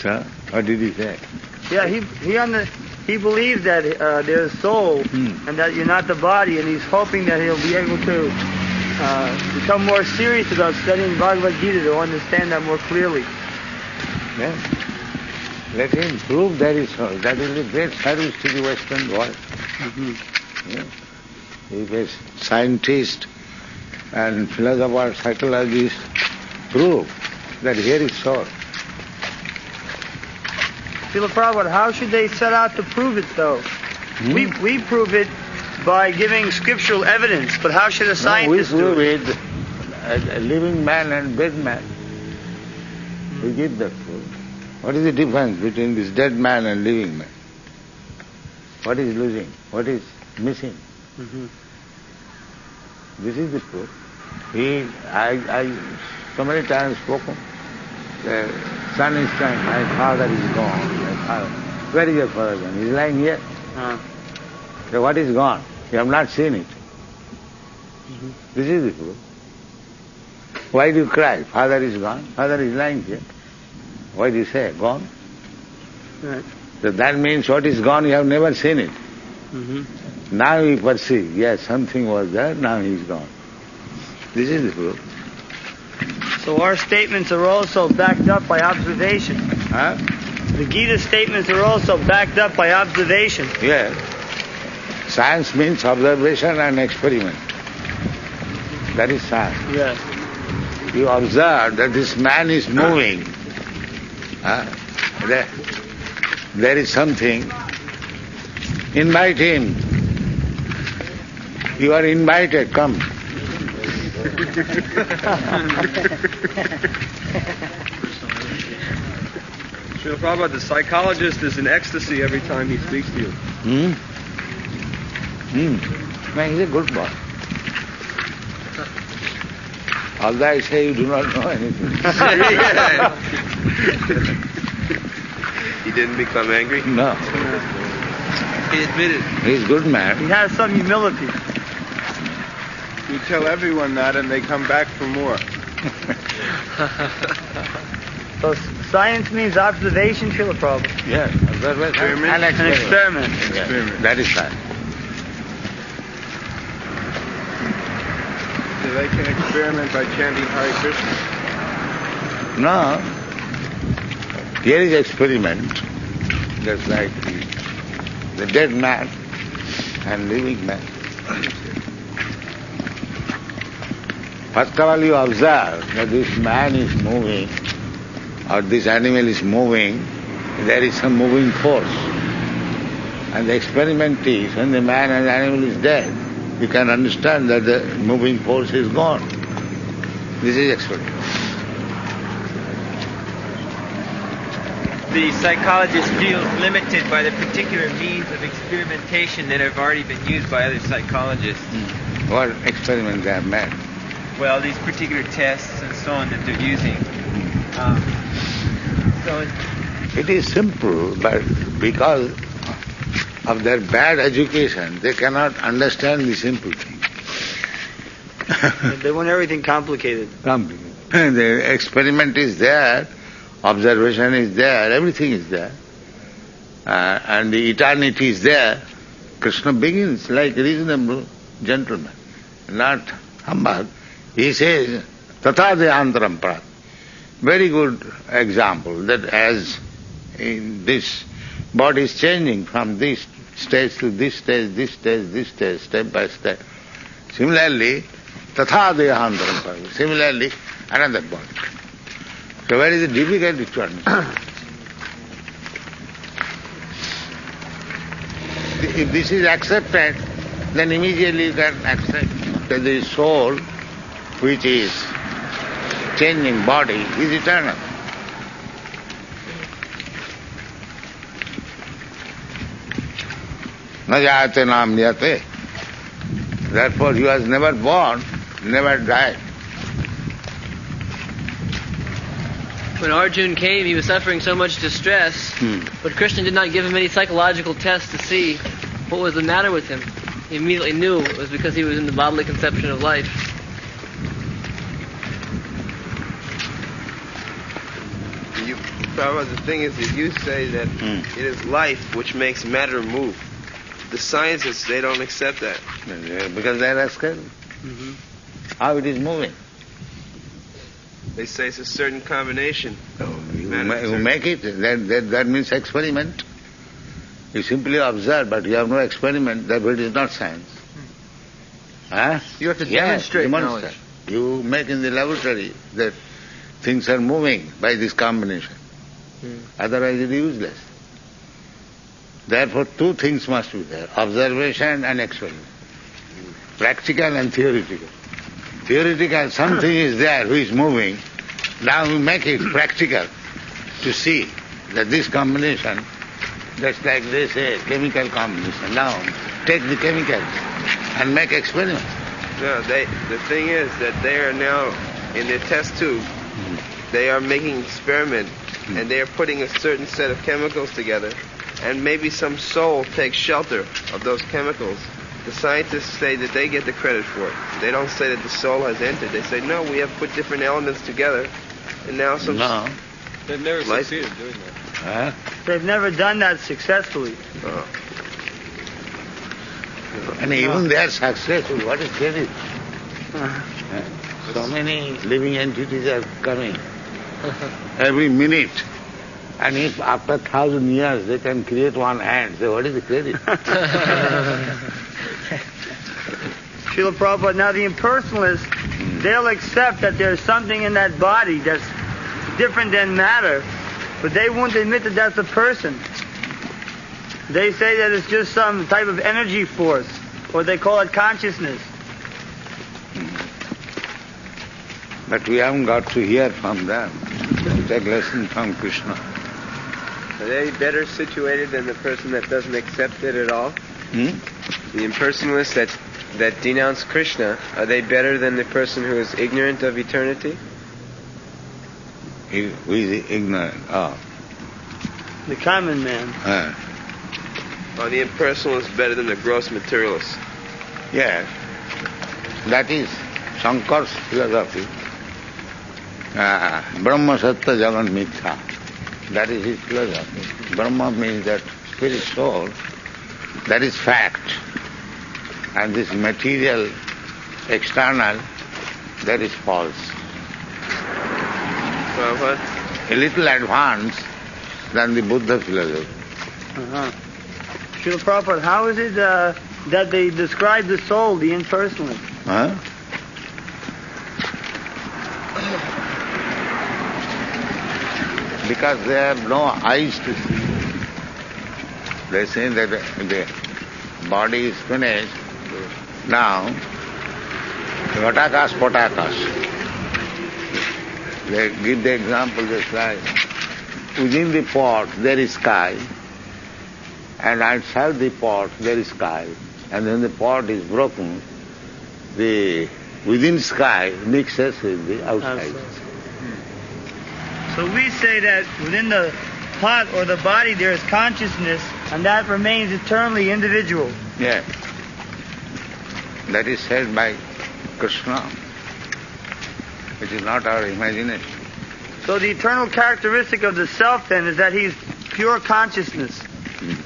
So, what did he say? Yeah, he believes that there's soul and that you're not the body, and he's hoping that he'll be able to become more serious about studying Bhagavad Gita to understand that more clearly. Yeah. Let him prove there is soul. That will be great service to the Western world. Yeah. If a scientist and philosopher, psychologist prove that here is soul. Srila Prabhupada, how should they set out to prove it, though? We prove it by giving scriptural evidence, but how should a scientist do it? We prove it, a living man and dead man. We give that proof. What is the difference between this dead man and living man? What is losing? What is missing? This is the proof. I so many times spoken. The son is crying, my father is gone. My father. Where is your father gone? He is lying here. So what is gone? You have not seen it. This is the proof. Why do you cry? Father is gone. Father is lying here. Why do you say gone? Right. So that means what is gone, you have never seen it. Now you perceive, yes, something was there, now he is gone. This is the proof. So our statements are also backed up by observation. The Gita statements are also backed up by observation. Yes. Science means observation and experiment. That is science. Yes. You observe that this man is moving. There is something. Invite him. You are invited, come. Srila Prabhupada, the psychologist is in ecstasy every time he speaks to you. Man, he's a good boy. Although I say you do not know anything. He didn't become angry? No. He admitted. He's a good man. He has some humility. You tell everyone that and they come back for more. So science means observation, Srila Prabhupada. Yes, observation and An experiment. Yes, that is science. So they can experiment by chanting Hare Krishna. No. Here is experiment, just like the dead man and living man. First of all, you observe that this man is moving or this animal is moving, there is some moving force. And the experiment is, when the man and the animal is dead, you can understand that the moving force is gone. This is experiment. The psychologist feels limited by the particular means of experimentation that have already been used by other psychologists. What experiment they have made? Well, these particular tests and so on that they're using. It is simple, but because of their bad education, they cannot understand the simple thing. They want everything complicated. Complicated. The experiment is there, observation is there, everything is there. And the eternity is there. Krishna begins like a reasonable gentleman, not humbug. He says, Tatha deyantaram prat. Very good example that as in this body is changing from this stage to this stage, this stage, this stage, step by step. Similarly, Tatha deyantaram prat. Similarly, another body. So where is the difficulty to understand? If this is accepted, then immediately you can accept that the soul, which is changing body, is eternal. Na jayate nam jayate. Therefore he was never born, never died. When Arjuna came, he was suffering so much distress, but Krishna did not give him any psychological tests to see what was the matter with him. He immediately knew it was because he was in the bodily conception of life. Prabhupada, the thing is that you say that it is life which makes matter move. The scientists, they don't accept that. Because they are asking how it is moving. They say it's a certain combination. You make it, that means experiment. You simply observe, but you have no experiment, that it is not science. Huh? You have to demonstrate knowledge. You make in the laboratory that things are moving by this combination. Otherwise it is useless. Therefore two things must be there, observation and experiment. Practical and theoretical. Theoretical, something is there which is moving. Now we make it practical to see that this combination, just like they say, chemical combination. Now take the chemicals and make experiments. No, the thing is that they are now in their test tube. They are making experiment, and they are putting a certain set of chemicals together, and maybe some soul takes shelter of those chemicals. The scientists say that they get the credit for it. They don't say that the soul has entered. They say, no, we have put different elements together, and now some... No. They've never Life- succeeded doing that. Huh? They've never done that successfully. And even they are successful, what is credit? So many living entities are coming every minute. And if after 1,000 years they can create one ant, say what is the credit? Srila Prabhupada, now the impersonalists, they'll accept that there's something in that body that's different than matter, but they won't admit that that's a person. They say that it's just some type of energy force, or they call it consciousness. But we haven't got to hear from them. We take lesson from Krishna. Are they better situated than the person that doesn't accept it at all? The impersonalists that denounce Krishna, are they better than the person who is ignorant of eternity? Who is ignorant? Oh. The common man. Are the impersonalists better than the gross materialists? Yes. That is Shankar's philosophy. Brahma Sattva Jagan Mithya. That is his philosophy. Brahma means that spirit soul. That is fact. And this material, external, that is false. A little advanced than the Buddha philosophy. Srila Prabhupada, how is it that they describe the soul, the impersonalist? Huh? Because they have no eyes to see. They say that the body is finished. Now, Vatakash, Potakash. They give the example just like, within the pot there is sky, and outside the pot there is sky. And when the pot is broken, the within sky mixes with the outside. So we say that within the pot or the body there is consciousness, and that remains eternally individual. Yes. That is said by Krishna. It is not our imagination. So the eternal characteristic of the self then is that he's pure consciousness.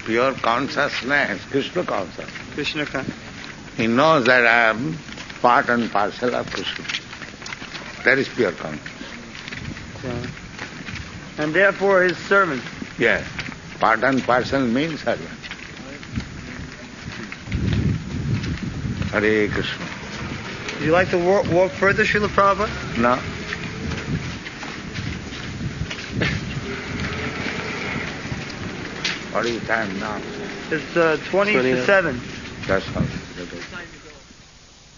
Pure consciousness, Krishna consciousness. Krishna consciousness. He knows that I am part and parcel of Krishna. That is pure consciousness. And therefore his servant. Yes. Part and parcel means servant. Hare Krishna. Would you like to walk further, Srila Prabhupada? No. What is the time now? It's 20 to 7. That's all.